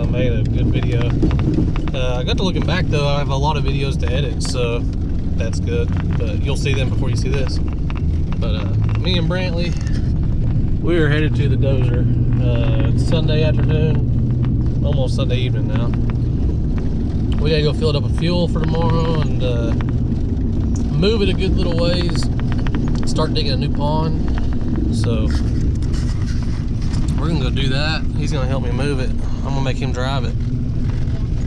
I made a good video. I got to looking back though, I have a lot of videos to edit, so that's good. But you'll see them before you see this. But me and Brantley, we are headed to the dozer. It's Sunday afternoon, almost Sunday evening now. We gotta go fill it up with fuel for tomorrow and move it a good little ways. Start digging a new pond. So we're gonna go do that. He's gonna help me move it. I'm gonna make him drive it.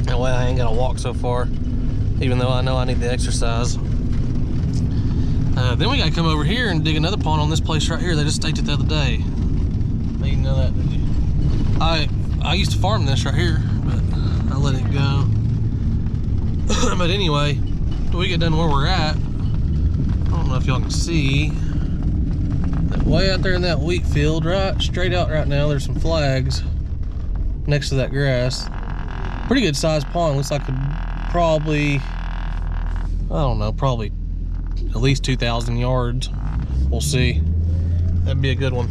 That way I ain't gotta walk so far, even though I know I need the exercise. Then we gotta come over here and dig another pond on this place right here. They just staked it the other day. You didn't know that, did you? I used to farm this right here, but I let it go. But anyway, when we get done where we're at, I don't know if y'all can see, that way out there in that wheat field, right straight out right now, there's some flags next to that grass. Pretty good sized pond. Looks like probably, I don't know, probably at least 2,000 yards. We'll see. That'd be a good one.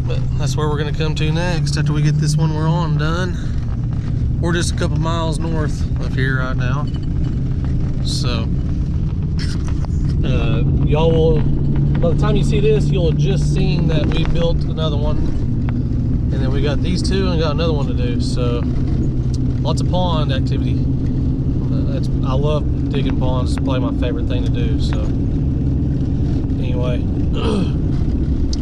But that's where we're gonna come to next after we get this one we're on done. We're just a couple miles north of here right now. So y'all will, by the time you see this, you'll have just seen that we built another one, and then we got these two and got another one to do. So lots of pond activity. I love digging ponds. It's probably my favorite thing to do. So anyway,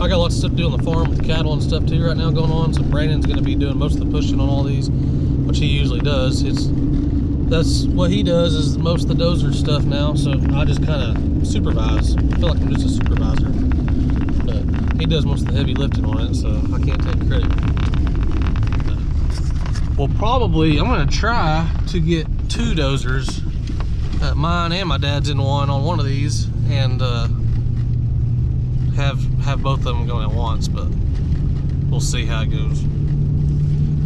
I got lots of stuff to do on the farm with the cattle and stuff too right now going on. So Brandon's going to be doing most of the pushing on all these, which he usually does. That's what he does, is most of the dozer stuff now. So I just kind of supervise. I feel like I'm just a supervisor, but he does most of the heavy lifting on it, so I can't take credit. Well, probably I'm going to try to get 2 dozers. Mine and my dad's in one on one of these, and have both of them going at once, but we'll see how it goes.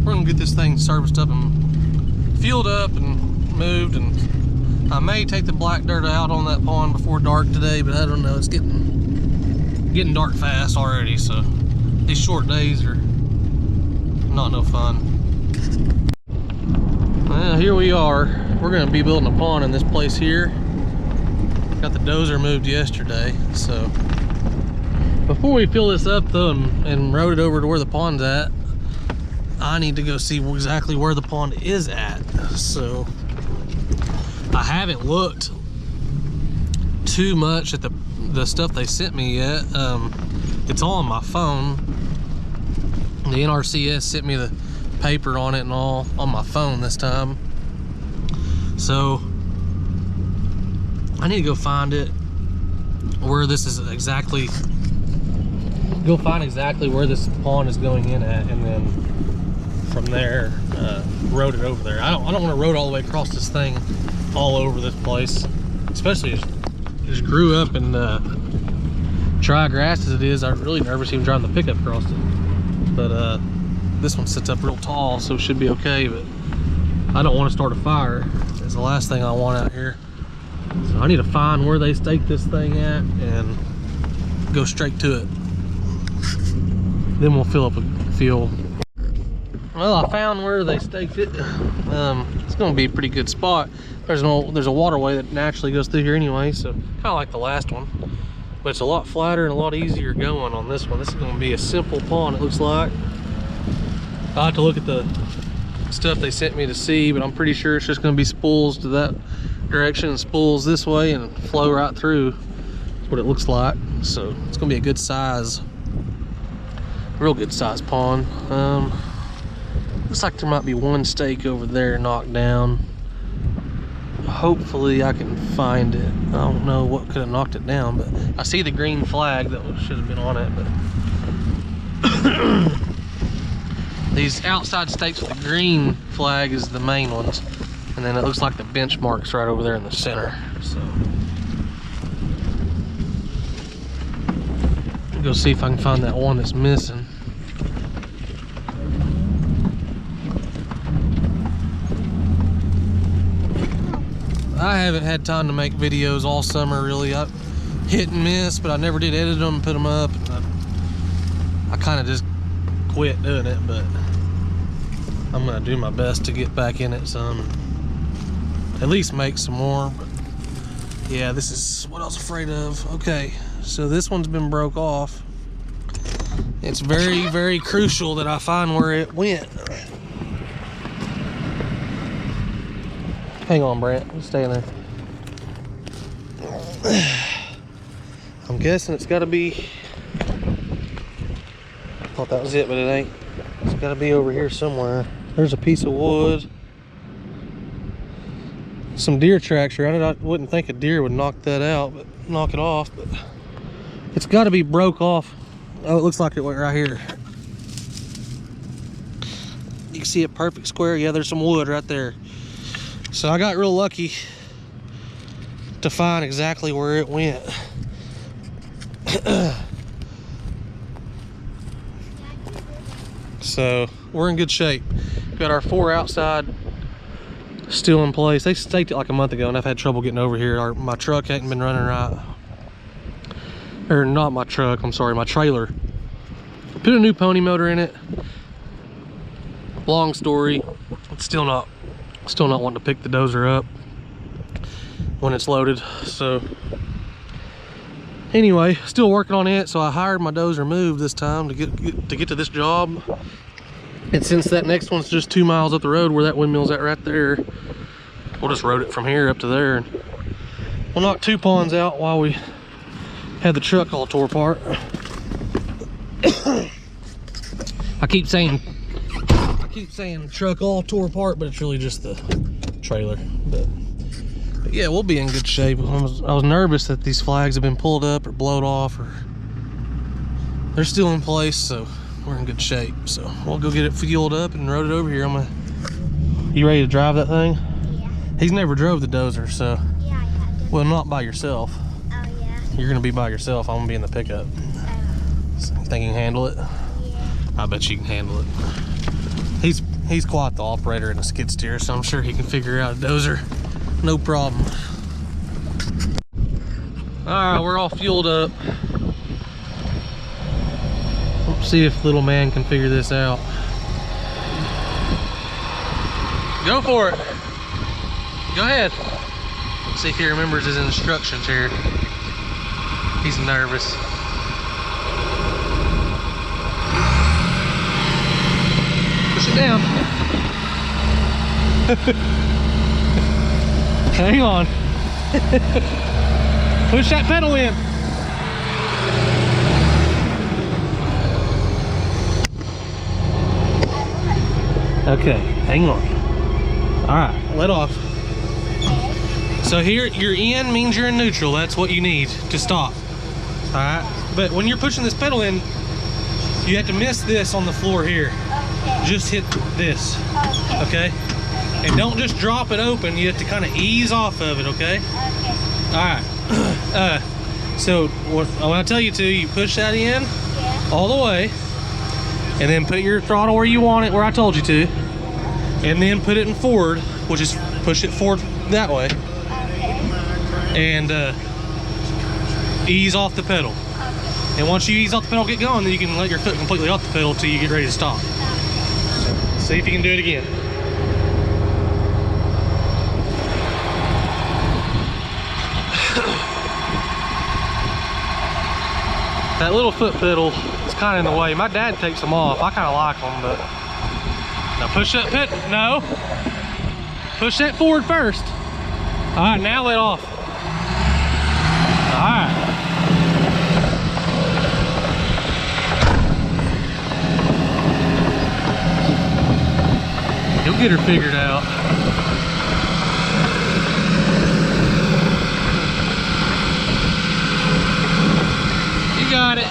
We're gonna get this thing serviced up and fueled up and moved, and I may take the black dirt out on that pond before dark today, but I don't know. It's getting dark fast already, so these short days are not no fun. Well, here we are. We're gonna be building a pond in this place here. Got the dozer moved yesterday, so before we fill this up though and road it over to where the pond's at, I need to go see exactly where the pond is at. So I haven't looked too much at the stuff they sent me yet. It's all on my phone. The NRCS sent me the paper on it and all on my phone this time. So I need to go find it, where this is exactly, go find exactly where this pond is going in at, and then from there road it over there. I don't want to road all the way across this thing all over this place, especially just grew up in dry grass as it is. I'm really nervous even driving the pickup across it, but this one sits up real tall, so it should be okay. But I don't want to start a fire. It's the last thing I want out here. So I need to find where they staked this thing at and go straight to it. Then we'll fill up with fuel. Well, I found where they staked it. It's going to be a pretty good spot. There's a waterway that naturally goes through here anyway, so kind of like the last one, but it's a lot flatter and a lot easier going on this one. This is going to be a simple pond, it looks like. I'll have to look at the stuff they sent me to see, but I'm pretty sure it's just going to be spools to that direction and spools this way and flow right through. That's what it looks like. So it's going to be a good size, real good size pond. Looks like there might be one stake over there knocked down. Hopefully I can find it. I don't know what could have knocked it down, but I see the green flag that should have been on it. But these outside stakes with the green flag is the main ones, and then it looks like the benchmark's right over there in the center. So I'll go see if I can find that one that's missing. I haven't had time to make videos all summer, really. I hit and miss, but I never did edit them and put them up. I kind of just quit doing it, but I'm gonna do my best to get back in it some, at least make some more. But yeah, this is what I was afraid of. Okay, so this one's been broke off. It's very, very crucial that I find where it went. Hang on, Brent, just stay in there. I'm guessing it's gotta be, I thought that was it, but it ain't. It's gotta be over here somewhere. There's a piece of wood. Some deer tracks around it. I wouldn't think a deer would knock that out, but knock it off, but it's gotta be broke off. Oh, it looks like it went right here. You can see a perfect square. Yeah, there's some wood right there. So I got real lucky to find exactly where it went. So we're in good shape. Got our 4 outside still in place. They staked it like a month ago and I've had trouble getting over here. My truck hadn't been running right. Or not my truck, I'm sorry, my trailer. Put a new pony motor in it. Long story. It's still not wanting to pick the dozer up when it's loaded. So anyway, still working on it. So I hired my dozer move this time to get to this job. And since that next one's just 2 miles up the road where that windmill's at right there, we'll just road it from here up to there. And we'll knock 2 ponds out while we had the truck all tore apart. I keep saying truck all tore apart, but it's really just the trailer. But yeah, we'll be in good shape. I was nervous that these flags have been pulled up or blowed off, or they're still in place, so we're in good shape. So we'll go get it fueled up and road it over here. You ready to drive that thing? Yeah. He's never drove the dozer, so. Yeah, Well, not by yourself. Oh, yeah. You're gonna be by yourself. I'm gonna be in the pickup. So you think you can handle it? Yeah. I bet you can handle it. He's quite the operator in a skid steer, so I'm sure he can figure out a dozer. No problem. All right, we're all fueled up. Let's see if little man can figure this out. Go for it. Go ahead. Let's see if he remembers his instructions here. He's nervous. Push it down. Hang on. Push that pedal in. Okay, hang on. All right, let off. So here, your in means you're in neutral. That's what you need to stop. All right, but when you're pushing this pedal in, you have to miss this on the floor here. Okay. Just hit this, Okay. okay? And don't just drop it open. You have to kind of ease off of it, okay? Okay. All right. So when I tell you to, you push that in Yeah. all the way, and then put your throttle where you want it, where I told you to, and then put it in forward, which is push it forward that way, Okay. and ease off the pedal. Okay. And once you ease off the pedal, get going, then you can let your foot completely off the pedal till you get ready to stop. See if you can do it again. That little foot pedal is kind of in the way. My dad takes them off. I kind of like them, but now push that pedal. No, push that forward first. All right, now let off. All right. You'll get her figured out. You got it.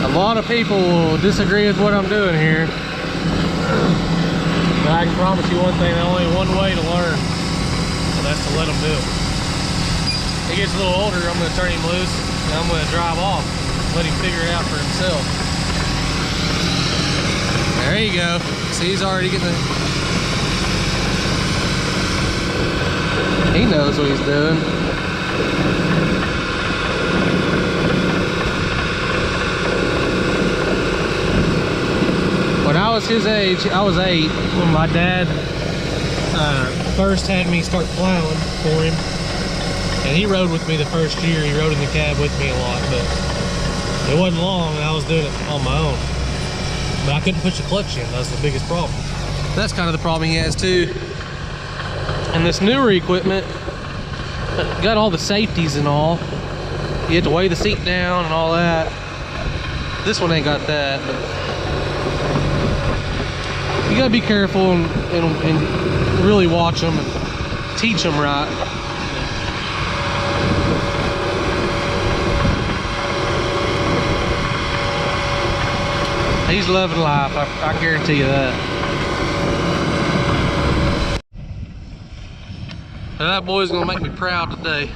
A lot of people will disagree with what I'm doing here. But I can promise you one thing, there's only one way to learn. And that's to let him do it. He gets a little older, I'm going to turn him loose and I'm going to drive off. Let him figure it out for himself. There you go. See, he's already getting the... He knows what he's doing. When I was his age, I was 8 when my dad first had me start plowing for him. And he rode with me the first year. He rode in the cab with me a lot, but it wasn't long and I was doing it on my own. But I couldn't push the clutch in. That's the biggest problem. That's kind of the problem he has too. And this newer equipment got all the safeties and all. You have to weigh the seat down and all that. This one ain't got that, but you gotta be careful and really watch them and teach them right. He's loving life, I guarantee you that. Now that boy's gonna make me proud today.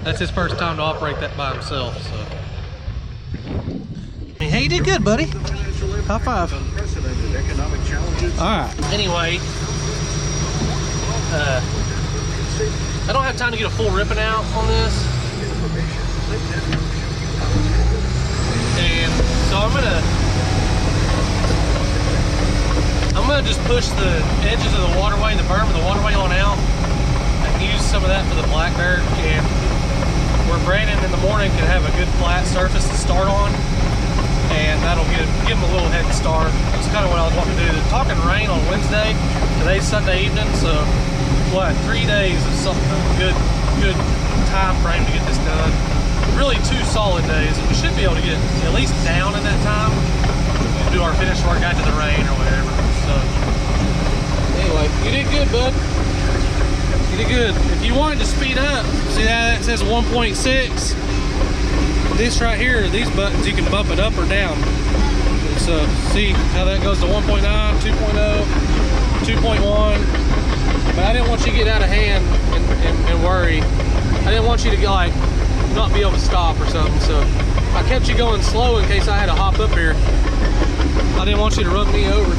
That's his first time to operate that by himself, so. Hey, you did good, buddy. High five. Alright, anyway. I don't have time to get a full ripping out on this. And so I'm gonna just push the edges of the waterway, the berm of the waterway on out, and use some of that for the black dirt. And where Brandon in the morning can have a good flat surface to start on, and that'll give him a little head start. That's kind of what I was wanting to do. They're talking rain on Wednesday. Today's Sunday evening, so what? 3 days is something good time frame to get this done. Really 2 solid days, and we should be able to get at least down in that time to do our finish work after the rain or whatever. So anyway, you did good, bud. You did good. If you wanted to speed up, see that it says 1.6. This right here, these buttons, you can bump it up or down. So see how that goes to 1.9, 2.0, 2.1. But I didn't want you to get out of hand and worry. I didn't want you to get like not be able to stop or something, so I kept you going slow in case I had to hop up here. I didn't want you to run me over.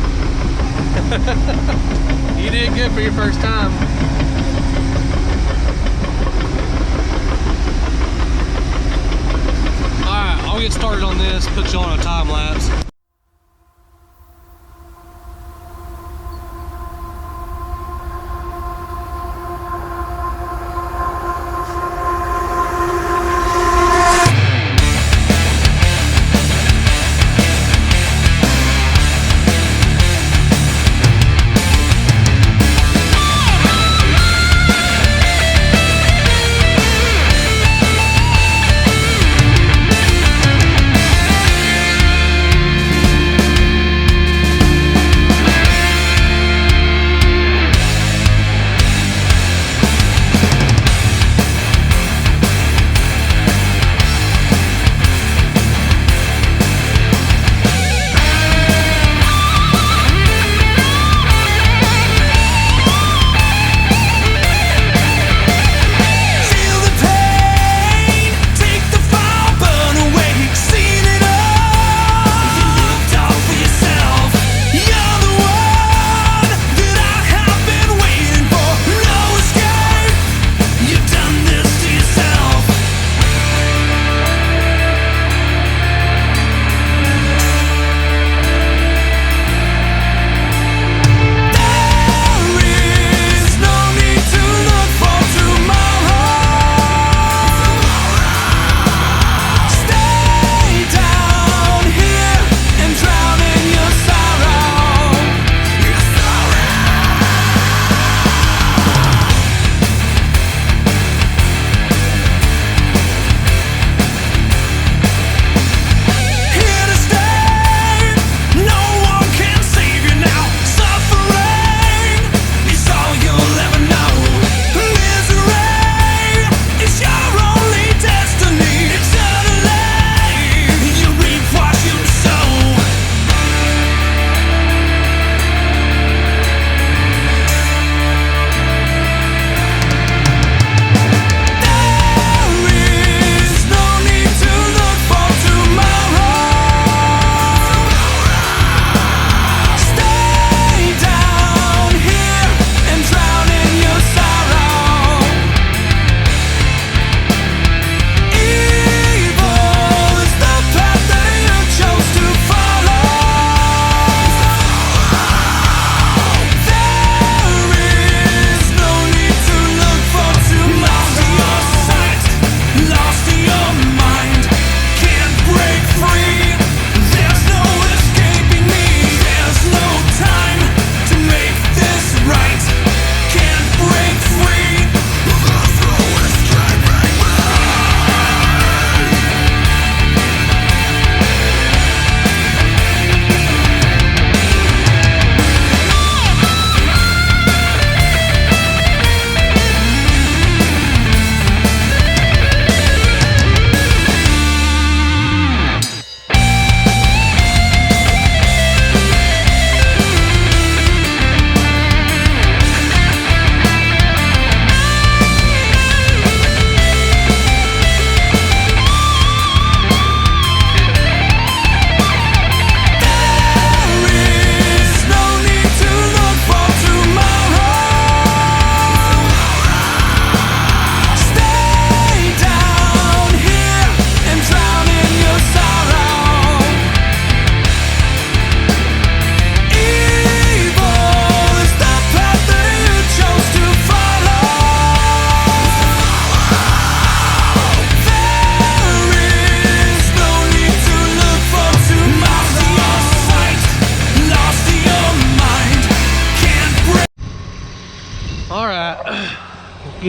You did good for your first time. Alright, I'll get started on this, put you on a time lapse.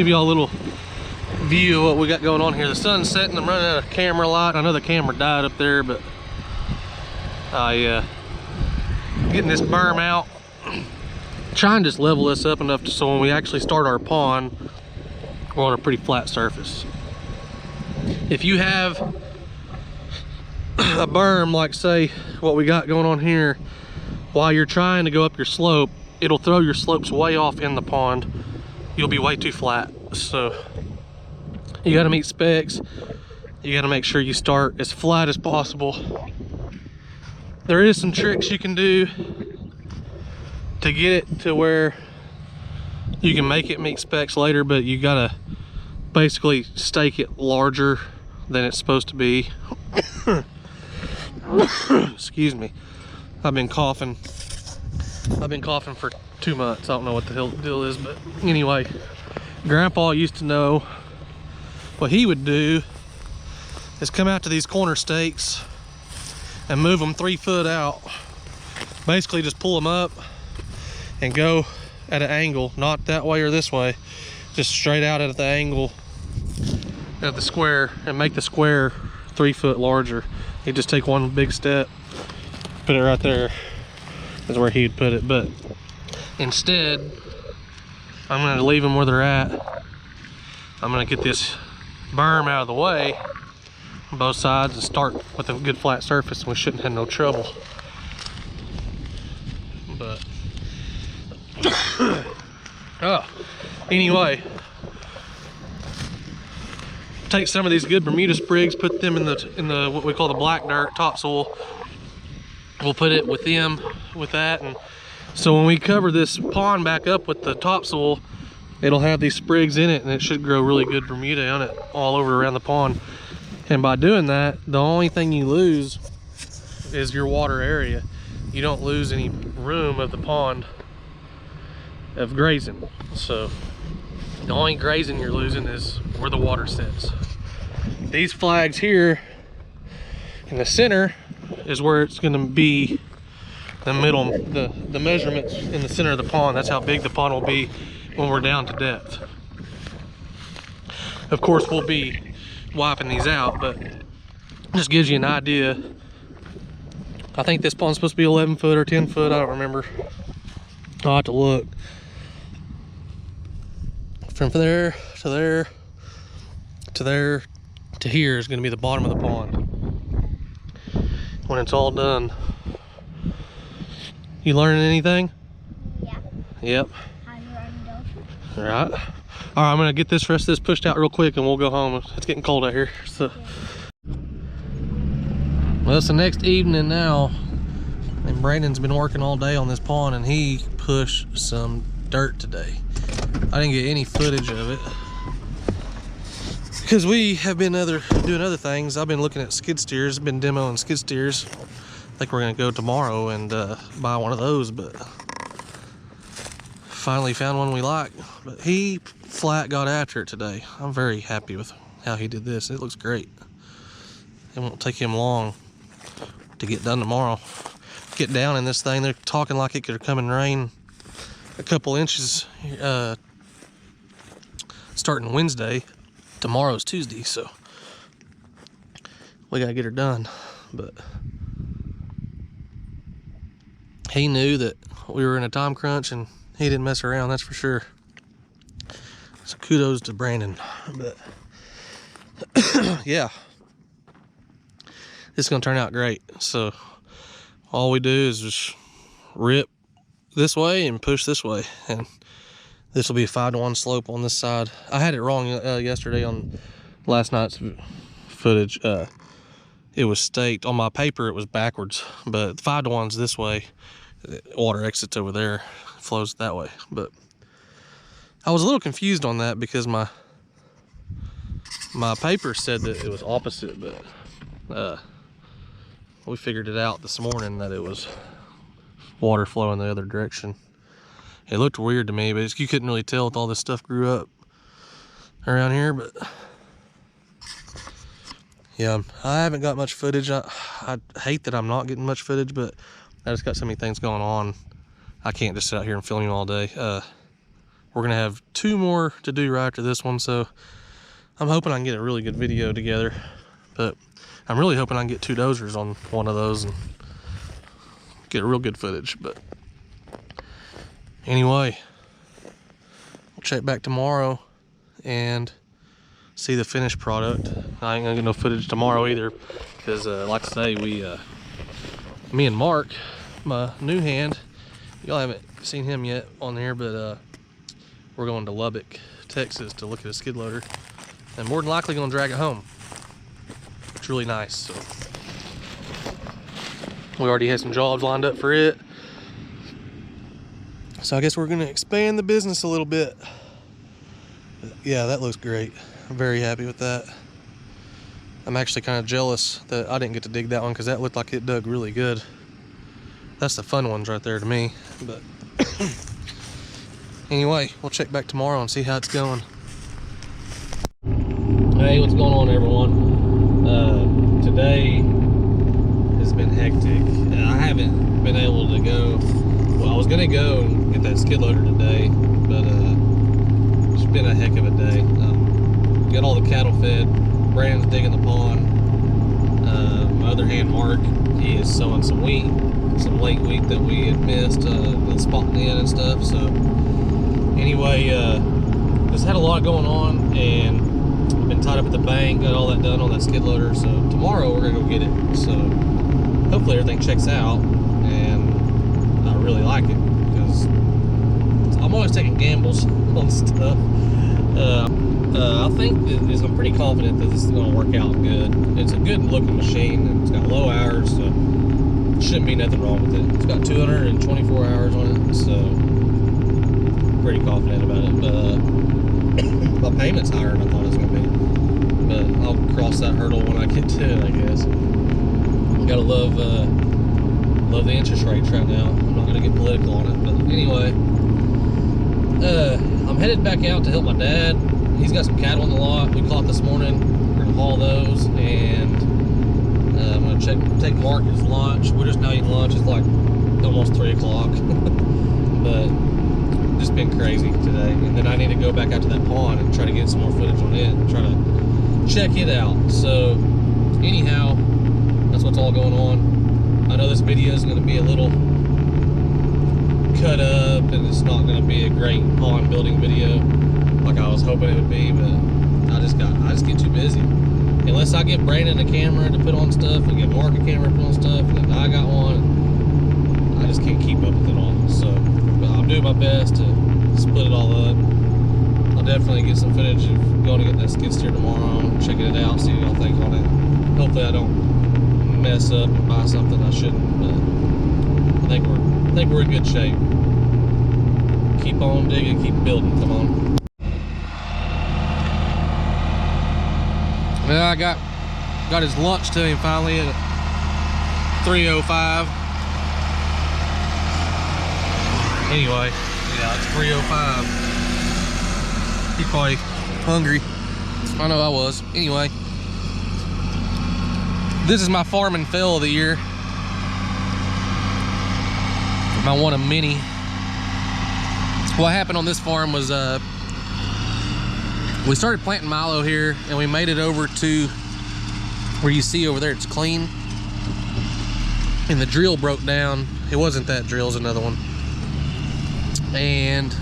give you all a little view of what we got going on here. The sun's setting. I'm running out of camera light. I know the camera died up there, but getting this berm out, trying to just level this up enough so when we actually start our pond, we're on a pretty flat surface. If you have a berm like say what we got going on here, while you're trying to go up your slope, it'll throw your slopes way off in the pond. You'll be way too flat. So you got to meet specs. You got to make sure you start as flat as possible. There is some tricks you can do to get it to where you can make it meet specs later, but you got to basically stake it larger than it's supposed to be. Excuse me. I've been coughing for 2 months. I don't know what the hell the deal is, but anyway, Grandpa used to know what he would do is come out to these corner stakes and move them 3 foot out. Basically just pull them up and go at an angle, not that way or this way, just straight out at the angle of the square, and make the square 3 foot larger. He'd just take one big step, put it right there, is where he'd put it. But instead, I'm gonna leave them where they're at. I'm gonna get this berm out of the way on both sides and start with a good flat surface, and we shouldn't have no trouble. But oh, anyway, take some of these good Bermuda sprigs, put them in the what we call the black dirt topsoil. We'll put it with them, with that, and so when we cover this pond back up with the topsoil, it'll have these sprigs in it, and it should grow really good Bermuda on it all over around the pond. And by doing that, the only thing you lose is your water area. You don't lose any room of the pond of grazing. So the only grazing you're losing is where the water sits. These flags here in the center is where it's going to be the middle, the measurements in the center of the pond. That's how big the pond will be when we're down to depth. Of course, we'll be wiping these out, but just gives you an idea. I think this pond's supposed to be 11 foot or 10 foot, I don't remember. I'll have to look. From there to there to there to here is going to be the bottom of the pond when it's all done. You learning anything? Yeah. Yep. How you run dolphins? All right. All right, I'm gonna get this rest of this pushed out real quick and we'll go home. It's getting cold out here. So, well, it's the next evening now, and Brandon's been working all day on this pond, and he pushed some dirt today. I didn't get any footage of it because we have been doing other things. I've been looking at skid steers, been demoing skid steers. I think we're gonna go tomorrow and buy one of those, but finally found one we like. But he flat got after it today. I'm very happy with how he did this. It looks great. It won't take him long to get done tomorrow. Get down in this thing. They're talking like it could come and rain a couple inches starting Wednesday. Tomorrow's Tuesday, so we gotta get her done. But he knew that we were in a time crunch, and he didn't mess around, that's for sure. So kudos to Brandon. But yeah, it's gonna turn out great. So all we do is just rip this way and push this way, and this will be a 5-to-1 slope on this side. I had it wrong yesterday on last night's footage. It was staked on my paper, it was backwards, but 5-to-1's this way. Water exits over there, flows that way. But I was a little confused on that because my paper said that it was opposite, but we figured it out this morning that it was water flowing the other direction. It looked weird to me, but you couldn't really tell with all this stuff grew up around here. But yeah, I haven't got much footage. I hate that I'm not getting much footage, but I just got so many things going on. I can't just sit out here and film you all day. we're gonna have 2 more to do right after this one, so I'm hoping I can get a really good video together. But I'm really hoping I can get 2 dozers on one of those and get a real good footage. But anyway, we'll check back tomorrow and see the finished product. I ain't gonna get no footage tomorrow either, because like I say, me and Mark, my new hand, y'all haven't seen him yet on here, but we're going to Lubbock, Texas to look at a skid loader, and more than likely gonna drag it home. It's really nice. So we already had some jobs lined up for it, so I guess we're gonna expand the business a little bit. But yeah, that looks great. I'm very happy with that. I'm actually kind of jealous that I didn't get to dig that one, because that looked like it dug really good. That's the fun ones right there to me. But anyway, we'll check back tomorrow and see how it's going. Hey, what's going on, everyone? Today has been hectic. I haven't been able to go. Well, I was gonna go and get that skid loader today, but it's been a heck of a day. Got all the cattle fed. Brandon's digging the pond. My other hand, Mark, he is sowing some wheat, some late wheat that we had missed, spotting in and stuff. So anyway, just had a lot going on, and I've been tied up at the bank, got all that done on that skid loader. So tomorrow we're gonna go get it. So hopefully everything checks out, and I really like it, because I'm always taking gambles on stuff. I think that I'm pretty confident that this is going to work out good. It's a good looking machine, and it's got low hours, so shouldn't be nothing wrong with it. It's got 224 hours on it, so pretty confident about it. But my payment's higher than I thought it was going to be. But I'll cross that hurdle when I get to it, I guess. Gotta love the interest rates right now. I'm not going to get political on it, but anyway, I'm headed back out to help my dad. He's got some cattle in the lot we caught this morning. We're gonna haul those, and I'm gonna take Mark his lunch. We're just now eating lunch. It's like almost 3 o'clock, but just been crazy today. And then I need to go back out to that pond and try to get some more footage on it and try to check it out. So anyhow, that's what's all going on. I know this video is gonna be a little cut up, and it's not gonna be a great pond building video like I was hoping it would be, but I just get too busy. Unless I get Brandon a camera to put on stuff, and get Mark a camera to put on stuff, and then I got one, I just can't keep up with it all. So, but I'm doing my best to split it all up. I'll definitely get some footage of going to get that skid steer tomorrow, checking it out, see what y'all think on it. Hopefully I don't mess up and buy something I shouldn't, but I think we're in good shape. Keep on digging, keep building, come on. Well, I got his lunch to him finally at 3:05. Anyway, yeah, it's 3:05. He's probably hungry. I know I was. Anyway, this is my farming fail of the year. My one of many. What happened on this farm was we started planting milo here, and we made it over to where you see over there it's clean, and the drill broke down. It wasn't that drill, it was another one, and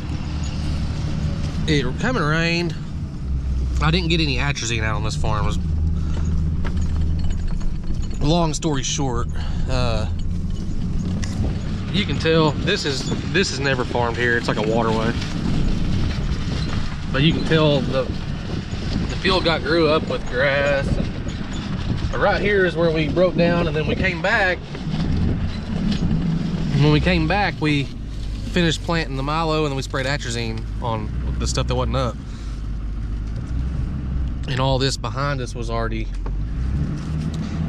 it come and rained. I didn't get any atrazine out on this farm. It was, long story short, you can tell this is never farmed here. It's like a waterway. But you can tell the field grew up with grass. But right here is where we broke down, and then we came back. And when we came back, we finished planting the milo, and then we sprayed atrazine on the stuff that wasn't up. And all this behind us was already,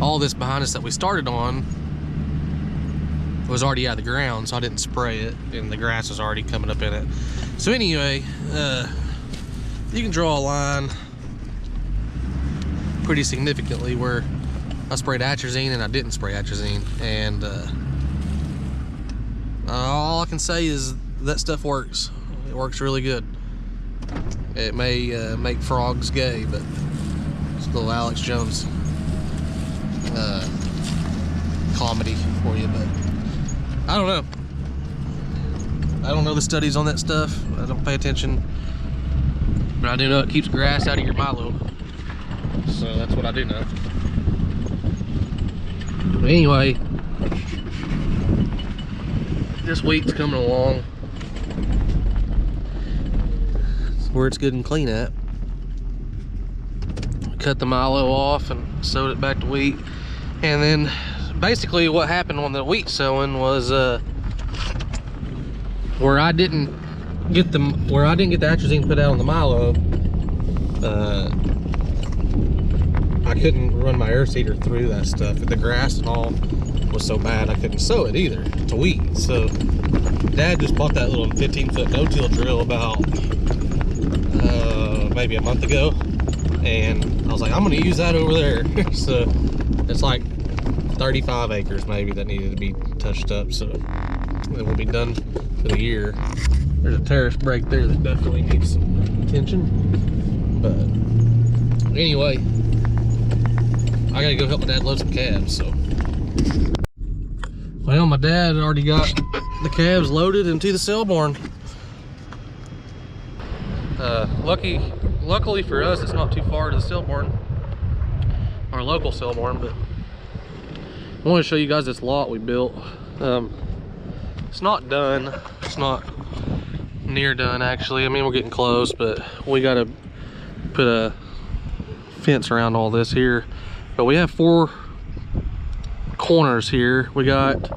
all this behind us that we started on was already out of the ground, so I didn't spray it, and the grass was already coming up in it. So anyway, you can draw a line pretty significantly where I sprayed atrazine and I didn't spray atrazine, and all I can say is that stuff works. It works really good. It may make frogs gay, but it's a little Alex Jones comedy for you. But I don't know. I don't know the studies on that stuff. I don't pay attention. But I do know it keeps grass out of your Milo. So that's what I do know. But anyway, this week's coming along. It's where it's good and clean at. Cut the Milo off and sowed it back to wheat. And then basically what happened on the wheat sowing was where I didn't get the atrazine put out on the Milo, I couldn't run my air seeder through that stuff. The grass and all was so bad I couldn't sow it either to wheat. So Dad just bought that little 15-foot no-till drill about maybe a month ago, and I was like, I'm gonna use that over there. So it's like 35 acres maybe that needed to be touched up, so it will be done for the year. There's a terrace break there that definitely needs some attention, but anyway, I gotta go help my dad load some calves. So well, my dad already got the calves loaded into the Selborne. Luckily for us, it's not too far to the Selborne, our local Selborne. But I want to show you guys this lot we built. It's not done. It's not near done, actually. I mean, we're getting close, but we got to put a fence around all this here. But we have 4 corners here. We got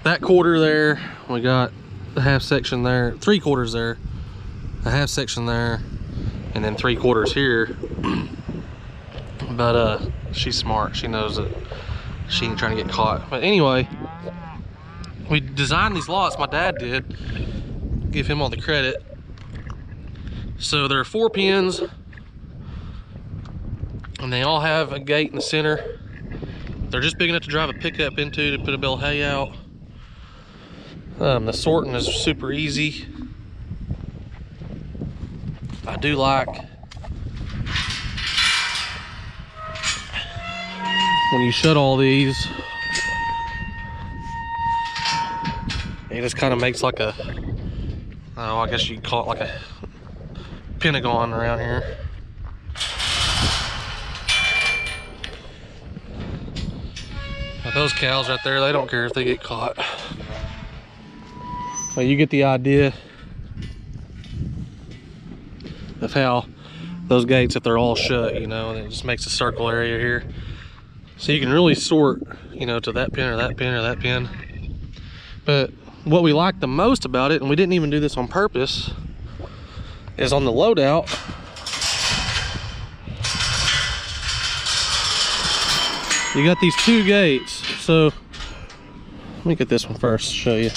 that quarter there. We got the half section there. 3 quarters there. A half section there. And then 3 quarters here. But she's smart. She knows that she ain't trying to get caught. But anyway, we designed these lots. My dad did. Give him all the credit. So there are 4 pens, and they all have a gate in the center. They're just big enough to drive a pickup into to put a bale of hay out. The sorting is super easy. I do like when you shut all these, it just kind of makes like a, I guess you'd call it like a pentagon around here. But those cows right there, they don't care if they get caught. Well, you get the idea of how those gates, if they're all shut, you know, and it just makes a circle area here. So you can really sort, you know, to that pin or that pin or that pin. But what we like the most about it, and we didn't even do this on purpose, is on the loadout, you got these 2 gates. So let me get this one first to show you.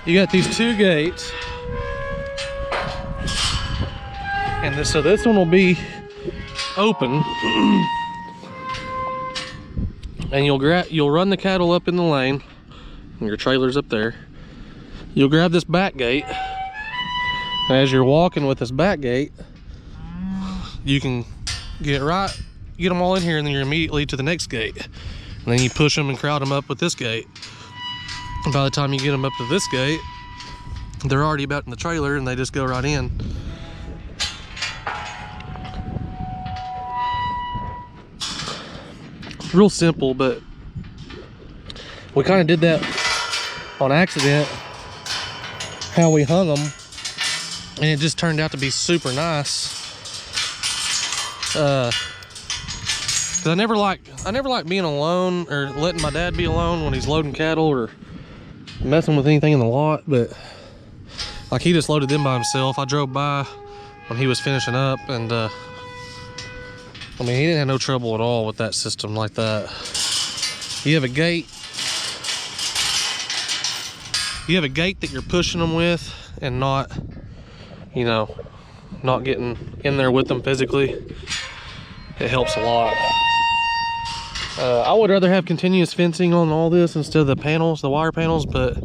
You got these 2 gates, and so this one will be open, and you'll run the cattle up in the lane, and your trailer's up there. You'll grab this back gate, and as you're walking with this back gate, you can get them all in here, and then you're immediately to the next gate, and then you push them and crowd them up with this gate. And by the time you get them up to this gate, they're already about in the trailer, and they just go right in. It's real simple, but we kind of did that on accident, how we hung them, and it just turned out to be super nice. 'Cause I never like being alone or letting my dad be alone when he's loading cattle or messing with anything in the lot. But like, he just loaded them by himself. I drove by when he was finishing up, and I mean, he didn't have no trouble at all with that system like that. You have a gate. You have a gate that you're pushing them with, and not, you know, not getting in there with them physically. It helps a lot. I would rather have continuous fencing on all this instead of the panels, the wire panels, but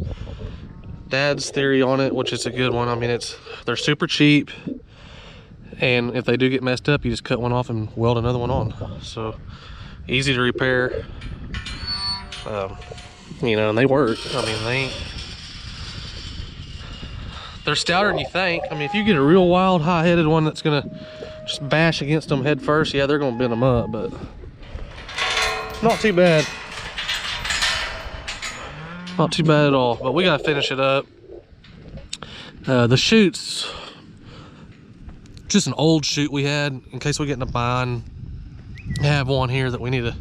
Dad's theory on it, which is a good one. I mean, they're super cheap, and if they do get messed up, you just cut one off and weld another one on. So easy to repair. You know, and they work. I mean, they're stouter than you think. I mean, if you get a real wild, high-headed one that's gonna just bash against them head first, yeah, they're gonna bend them up, but not too bad. Not too bad at all, but we gotta finish it up. The chute's just an old chute we had in case we get in a bind. I have one here that we need to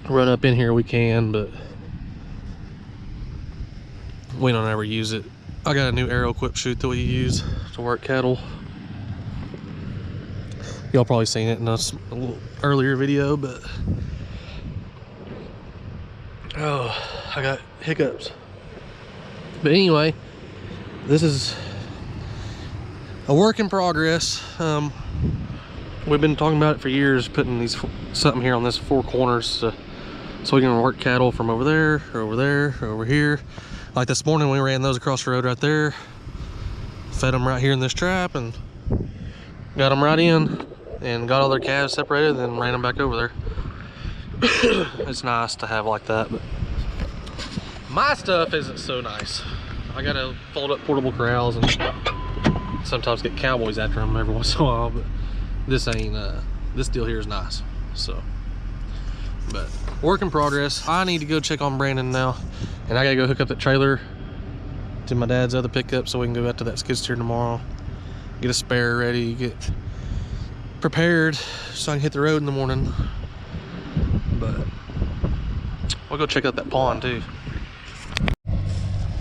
run up in here, we can, but we don't ever use it. I got a new Aero Equip chute that we use to work cattle. Y'all probably seen it in a little earlier video, but oh, I got hiccups. But anyway, this is a work in progress. We've been talking about it for years, putting something here on this four corners so we can work cattle from over there, over here. Like this morning, we ran those across the road right there, fed them right here in this trap, and got them right in, and got all their calves separated, and then ran them back over there. It's nice to have like that, but my stuff isn't so nice. I gotta fold up portable corrals and sometimes get cowboys after them every once in a while, but this ain't, this deal here is nice, so. But work in progress. I need to go check on Brandon now, and I gotta go hook up that trailer to my dad's other pickup so we can go out to that skid steer tomorrow, get a spare ready, get prepared so I can hit the road in the morning. But we'll go check out that pond too.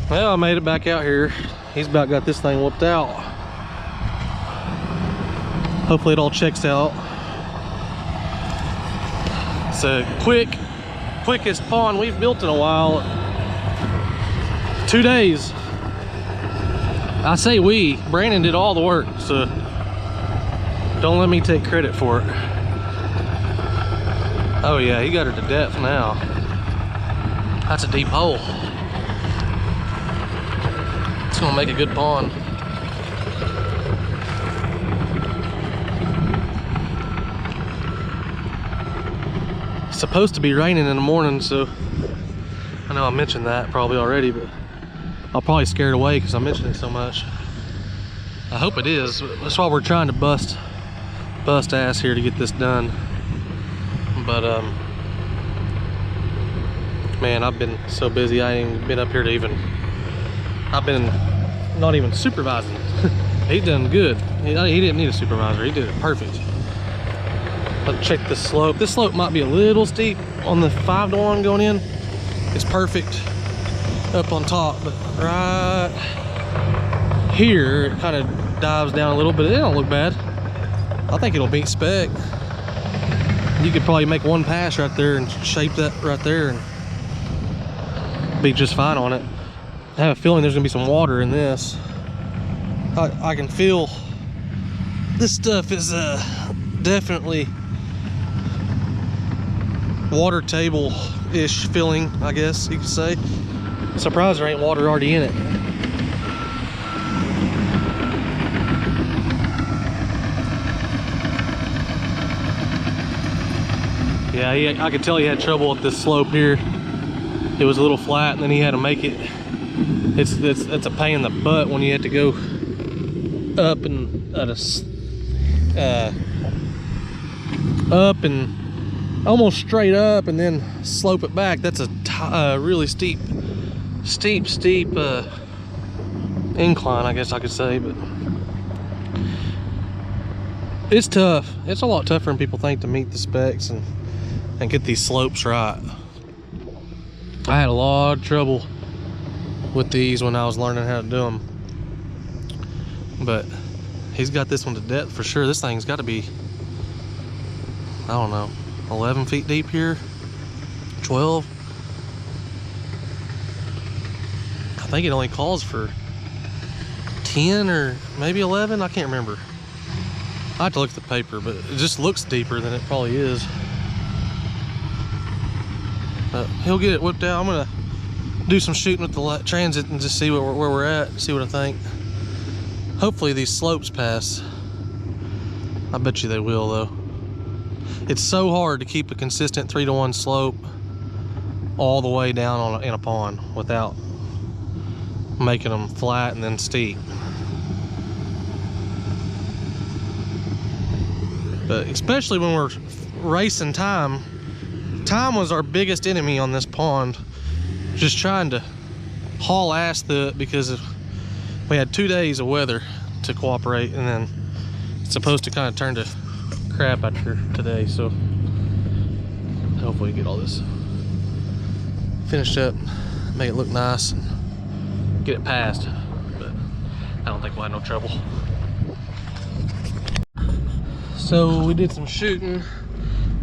Well, I made it back out here. He's about got this thing whooped out. Hopefully it all checks out. It's a quickest pond we've built in a while. 2 days. I say we, Brandon did all the work, so don't let me take credit for it. Oh yeah, he got her to depth now. That's a deep hole. It's gonna make a good pond. It's supposed to be raining in the morning, so I know I mentioned that probably already, but I'll probably scare it away because I mentioned it so much. I hope it is. That's why we're trying to bust ass here to get this done. But man, I've been so busy. I ain't even been up here to even. I've been not even supervising. He done good. He didn't need a supervisor. He did it perfect. Let's check the slope. This slope might be a little steep on the 5-to-1 going in. It's perfect up on top, but right here it kind of dives down a little bit. It don't look bad. I think it'll beat spec. You could probably make one pass right there and shape that right there and be just fine on it. I have a feeling there's gonna be some water in this. I can feel this stuff is definitely water table-ish feeling, I guess you could say. Surprised there ain't water already in it. Yeah, I could tell he had trouble with this slope here. It was a little flat, and then he had to make it. It's a pain in the butt when you have to go up and up and almost straight up, and then slope it back. That's a really steep incline, I guess I could say, but it's tough. It's a lot tougher than people think to meet the specs and get these slopes right. I had a lot of trouble with these when I was learning how to do them, but he's got this one to depth for sure. This thing's got to be, I don't know, 11 feet deep here, 12. I think it only calls for 10 or maybe 11. I can't remember. I have to look at the paper, but it just looks deeper than it probably is. He'll get it whipped out. I'm gonna do some shooting with the Transit and just see where we're at, see what I think. Hopefully these slopes pass. I bet you they will though. It's so hard to keep a consistent 3-to-1 slope all the way down in a pond without making them flat and then steep. But especially when we're racing time, time was our biggest enemy on this pond. Just trying to haul ass through it because we had 2 days of weather to cooperate, and then it's supposed to kind of turn to crap after today. So hopefully get all this finished up, make it look nice, and get it passed. But I don't think we'll have no trouble. So we did some shooting.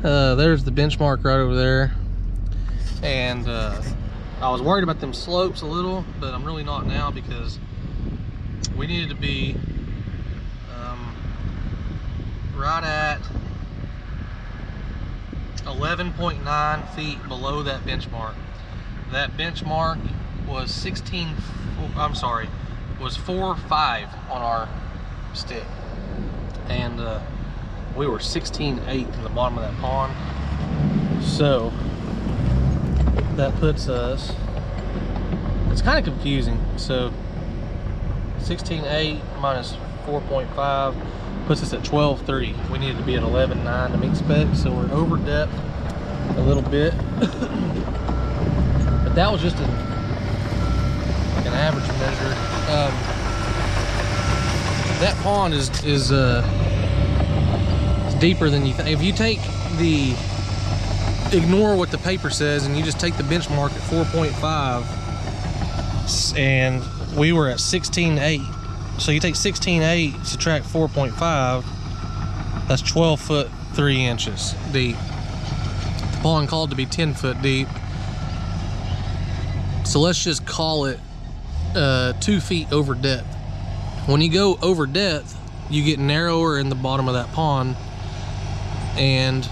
There's the benchmark right over there, and I was worried about them slopes a little, but I'm really not now because we needed to be right at 11.9 feet below that benchmark. That benchmark was 4.5 on our stick, and we were 16.8 in the bottom of that pond. So that puts us, it's kind of confusing. So 16.8 minus 4.5 puts us at 12.3. We needed to be at 11.9 to meet spec, so we're over depth a little bit. But that was just an average measure. That pond is deeper than you think. If you take ignore what the paper says and you just take the benchmark at 4.5, and we were at 16.8. So you take 16.8, subtract 4.5, that's 12 foot 3 inches deep. The pond called to be 10 foot deep. So let's just call it 2 feet over depth. When you go over depth, you get narrower in the bottom of that pond, and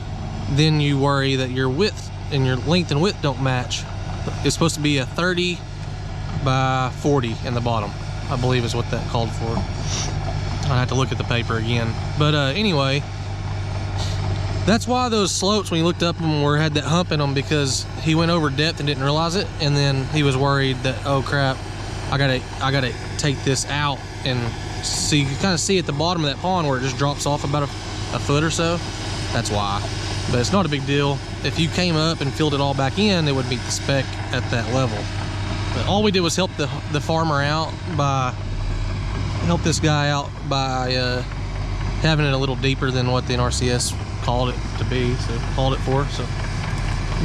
then you worry that your width and your length and width don't match. It's supposed to be a 30 by 40 in the bottom, I believe is what that called for. I have to look at the paper again. But anyway, that's why those slopes, when you looked up them, had that hump in them, because he went over depth and didn't realize it, and then he was worried that, oh crap, I gotta take this out. And so you can kind of see at the bottom of that pond where it just drops off about a foot or so. That's why. But it's not a big deal. If you came up and filled it all back in, it would meet the spec at that level. But all we did was help the farmer out by help this guy out by having it a little deeper than what the NRCS called it to be, so called it for. So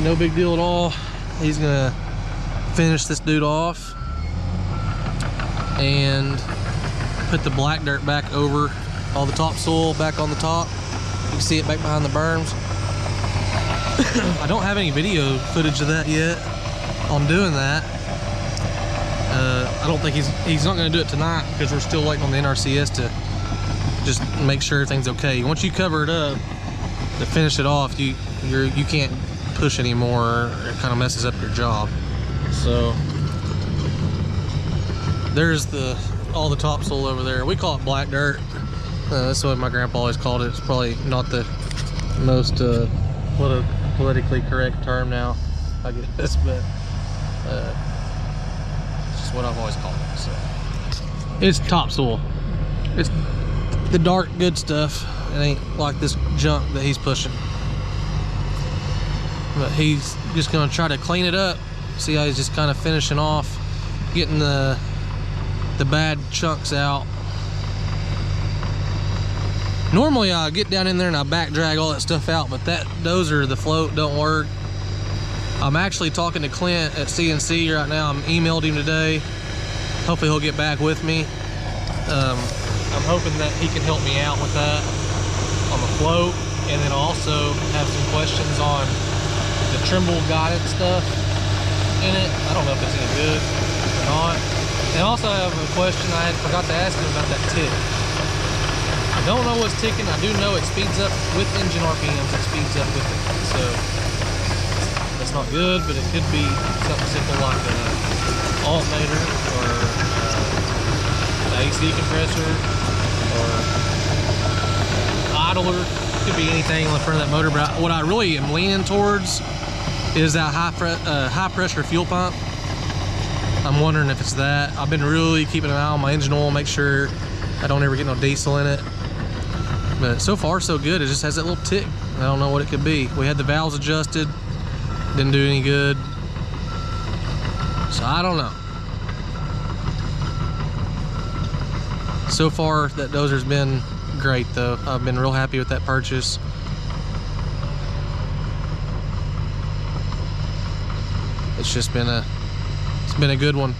no big deal at all. He's gonna finish this dude off and put the black dirt back over all the topsoil back on the top. You can see it back behind the berms. I don't have any video footage of that yet on doing that. I don't think he's not going to do it tonight because we're still waiting on the NRCS to just make sure everything's okay. Once you cover it up to finish it off, you can't push anymore. It kind of messes up your job. So there's all the topsoil over there. We call it black dirt. That's what my grandpa always called it. It's probably not the most politically correct term now, I guess, but it's just what I've always called it. So it's topsoil. It's the dark good stuff. It ain't like this junk that he's pushing. But he's just gonna try to clean it up. See how he's just kind of finishing off, getting the bad chunks out. Normally I get down in there and I back drag all that stuff out, but that dozer, the float, don't work. I'm actually talking to Clint at CNC right now. I'm emailed him today. Hopefully he'll get back with me. I'm hoping that he can help me out with that on the float, and then also have some questions on the Trimble guidance stuff in it. I don't know if it's any good or not. And I also have a question I forgot to ask him about that tick. I don't know what's ticking. I do know it speeds up with engine RPMs. It speeds up with it. So it's not good, but it could be something simple like an alternator or an AC compressor or idler. Could be anything on the front of that motor, but what I really am leaning towards is that high pressure fuel pump. I'm wondering if it's that. I've been really keeping an eye on my engine oil, make sure I don't ever get no diesel in it. But so far so good. It just has that little tick. I don't know what it could be. We had the valves adjusted, didn't do any good. So I don't know. So far that dozer's been great though. I've been real happy with that purchase. It's just been a good one.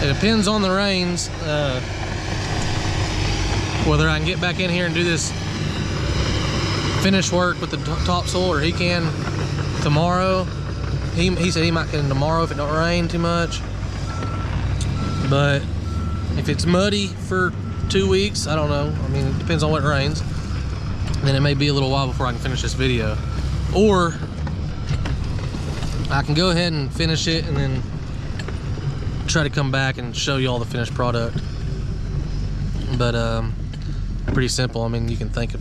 It depends on the rains, whether I can get back in here and do this finish work with the topsoil, or he can tomorrow. He said he might get in tomorrow if it don't rain too much. But if it's muddy for 2 weeks, I don't know. I mean, it depends on what rains. Then it may be a little while before I can finish this video. Or I can go ahead and finish it and then try to come back and show you all the finished product. But pretty simple. I mean, you can think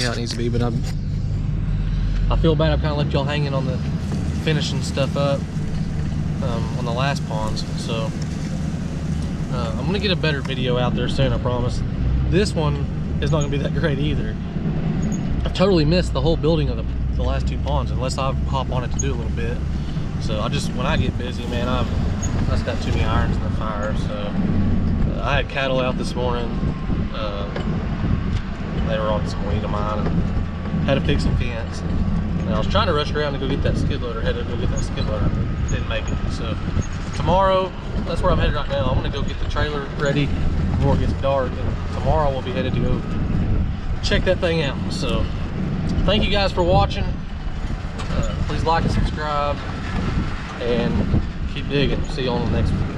how it needs to be, but I feel bad I've kind of left y'all hanging on the finishing stuff up on the last ponds. So I'm gonna get a better video out there soon, I promise. This one is not gonna be that great either. I've totally missed the whole building of the last 2 ponds, unless I hop on it to do a little bit. So when I get busy, man, I've just got too many irons in the fire. So I had cattle out this morning. They were on some weed of mine and had to pick some fence. And I was trying to rush around to go get that skid loader, headed to go get that skid loader, but didn't make it. So tomorrow, that's where I'm headed right now. I'm gonna go get the trailer ready before it gets dark, and tomorrow we'll be headed to go check that thing out. So thank you guys for watching. Please like and subscribe, and keep digging. See you on the next one.